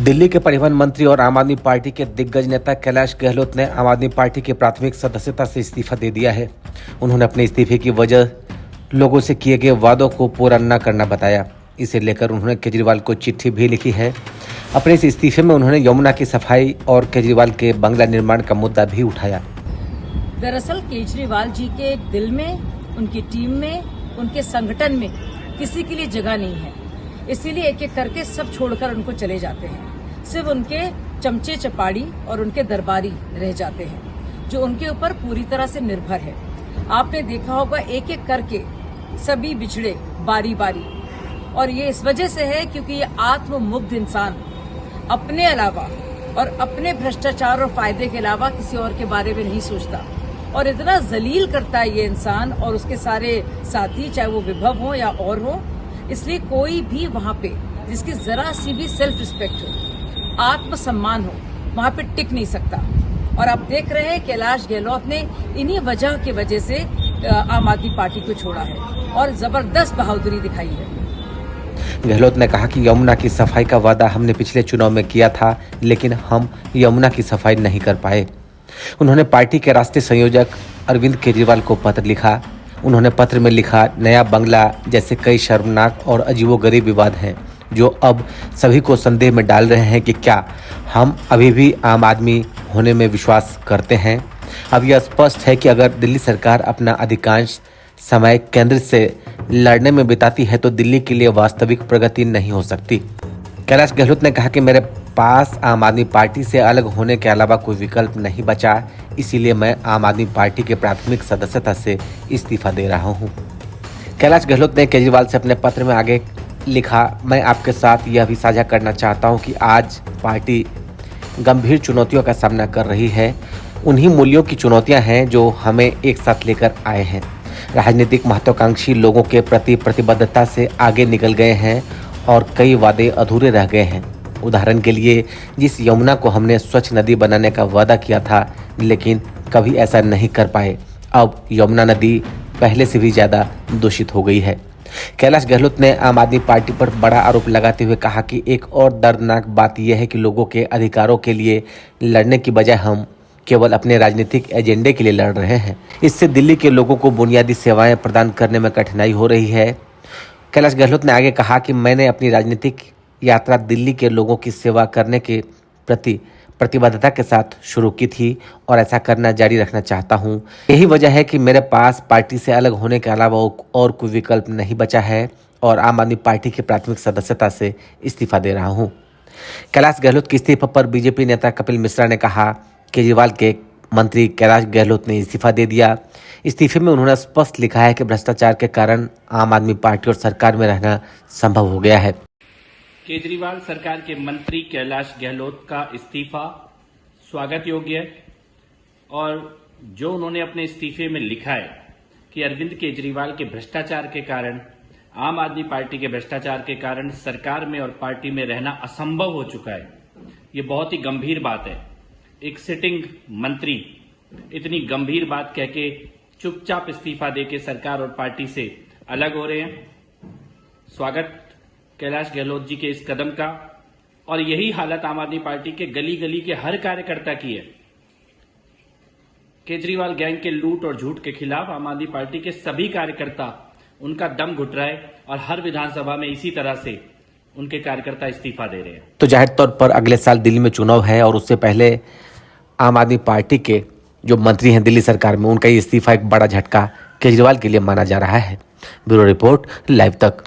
दिल्ली के परिवहन मंत्री और आम आदमी पार्टी के दिग्गज नेता कैलाश गहलोत ने आम आदमी पार्टी की प्राथमिक सदस्यता से इस्तीफा दे दिया है। उन्होंने अपने इस्तीफे की वजह लोगों से किए गए वादों को पूरा न करना बताया। इसे लेकर उन्होंने केजरीवाल को चिट्ठी भी लिखी है। अपने इस इस्तीफे में उन्होंने यमुना की सफाई और केजरीवाल के बंगला निर्माण का मुद्दा भी उठाया। दरअसल केजरीवाल जी के दिल में, उनकी टीम में, उनके संगठन में किसी के लिए जगह नहीं है, इसीलिए एक एक करके सब छोड़कर उनको चले जाते हैं। सिर्फ उनके चमचे चपाड़ी और उनके दरबारी रह जाते हैं, जो उनके ऊपर पूरी तरह से निर्भर है। आपने देखा होगा एक एक करके सभी बिछड़े बारी बारी, और ये इस वजह से है क्योंकि ये आत्ममुग्ध इंसान अपने अलावा और अपने भ्रष्टाचार और फायदे के अलावा किसी और के बारे में नहीं सोचता, और इतना जलील करता है ये इंसान और उसके सारे साथी, चाहे वो विभव हो या और हो। इसलिए कोई भी वहां पे जिसकी जरा सी भी सेल्फ रिस्पेक्ट हो, आत्मसम्मान हो, वहां पे टिक नहीं सकता। और आप देख रहे हैं कैलाश गहलोत ने इन्हीं वजह की वजह से आम आदमी पार्टी को छोड़ा है और जबरदस्त बहादुरी दिखाई है। गहलोत ने कहा कि यमुना की सफाई का वादा हमने पिछले चुनाव में किया था, लेकिन हम यमुना की सफाई नहीं कर पाए। उन्होंने पार्टी के राष्ट्रीय संयोजक अरविंद केजरीवाल को पत्र लिखा। उन्होंने पत्र में लिखा, नया बंगला जैसे कई शर्मनाक और अजीबोगरीब विवाद हैं जो अब सभी को संदेह में डाल रहे हैं कि क्या हम अभी भी आम आदमी होने में विश्वास करते हैं। अब यह स्पष्ट है कि अगर दिल्ली सरकार अपना अधिकांश समय केंद्र से लड़ने में बिताती है तो दिल्ली के लिए वास्तविक प्रगति नहीं हो सकती। कैलाश गहलोत ने कहा कि मेरे पास आम आदमी पार्टी से अलग होने के अलावा कोई विकल्प नहीं बचा, इसीलिए मैं आम आदमी पार्टी के प्राथमिक सदस्यता से इस्तीफा दे रहा हूं। कैलाश गहलोत ने केजरीवाल से अपने पत्र में आगे लिखा, मैं आपके साथ यह भी साझा करना चाहता हूं कि आज पार्टी गंभीर चुनौतियों का सामना कर रही है। उन्हीं मूल्यों की चुनौतियां हैं जो हमें एक साथ लेकर आए हैं। राजनीतिक महत्वाकांक्षी लोगों के प्रति प्रतिबद्धता से आगे निकल गए हैं और कई वादे अधूरे रह गए हैं। उदाहरण के लिए, जिस यमुना को हमने स्वच्छ नदी बनाने का वादा किया था लेकिन कभी ऐसा नहीं कर पाए, अब यमुना नदी पहले से भी ज़्यादा दूषित हो गई है। कैलाश गहलोत ने आम आदमी पार्टी पर बड़ा आरोप लगाते हुए कहा कि एक और दर्दनाक बात यह है कि लोगों के अधिकारों के लिए लड़ने की बजाय हम केवल अपने राजनीतिक एजेंडे के लिए लड़ रहे हैं। इससे दिल्ली के लोगों को बुनियादी सेवाएं प्रदान करने में कठिनाई हो रही है। कैलाश गहलोत ने आगे कहा कि मैंने अपनी राजनीतिक यात्रा दिल्ली के लोगों की सेवा करने के प्रति प्रतिबद्धता के साथ शुरू की थी और ऐसा करना जारी रखना चाहता हूं। यही वजह है कि मेरे पास पार्टी से अलग होने के अलावा और कोई विकल्प नहीं बचा है और आम आदमी पार्टी की प्राथमिक सदस्यता से इस्तीफा दे रहा हूं। कैलाश गहलोत के इस्तीफे पर बीजेपी नेता कपिल मिश्रा ने कहा, केजरीवाल के मंत्री कैलाश गहलोत ने इस्तीफा दे दिया। इस्तीफे में उन्होंने स्पष्ट लिखा है कि भ्रष्टाचार के कारण आम आदमी पार्टी और सरकार में रहना संभव हो गया है। केजरीवाल सरकार के मंत्री कैलाश गहलोत का इस्तीफा स्वागत योग्य है, और जो उन्होंने अपने इस्तीफे में लिखा है कि अरविंद केजरीवाल के भ्रष्टाचार के कारण, आम आदमी पार्टी के भ्रष्टाचार के कारण सरकार में और पार्टी में रहना असंभव हो चुका है, ये बहुत ही गंभीर बात है। एक सिटिंग मंत्री इतनी गंभीर बात कह के चुपचाप इस्तीफा देके सरकार और पार्टी से अलग हो रहे हैं। स्वागत कैलाश गहलोत जी के इस कदम का, और यही हालत आम आदमी पार्टी के गली गली के हर कार्यकर्ता की है। केजरीवाल गैंग के लूट और झूठ के खिलाफ आम आदमी पार्टी के सभी कार्यकर्ता, उनका दम घुट रहा है और हर विधानसभा में इसी तरह से उनके कार्यकर्ता इस्तीफा दे रहे हैं। तो जाहिर तौर पर अगले साल दिल्ली में चुनाव है और उससे पहले आम आदमी पार्टी के जो मंत्री हैं दिल्ली सरकार में, उनका ये इस्तीफा एक बड़ा झटका केजरीवाल के लिए माना जा रहा है। ब्यूरो रिपोर्ट, लाइव तक।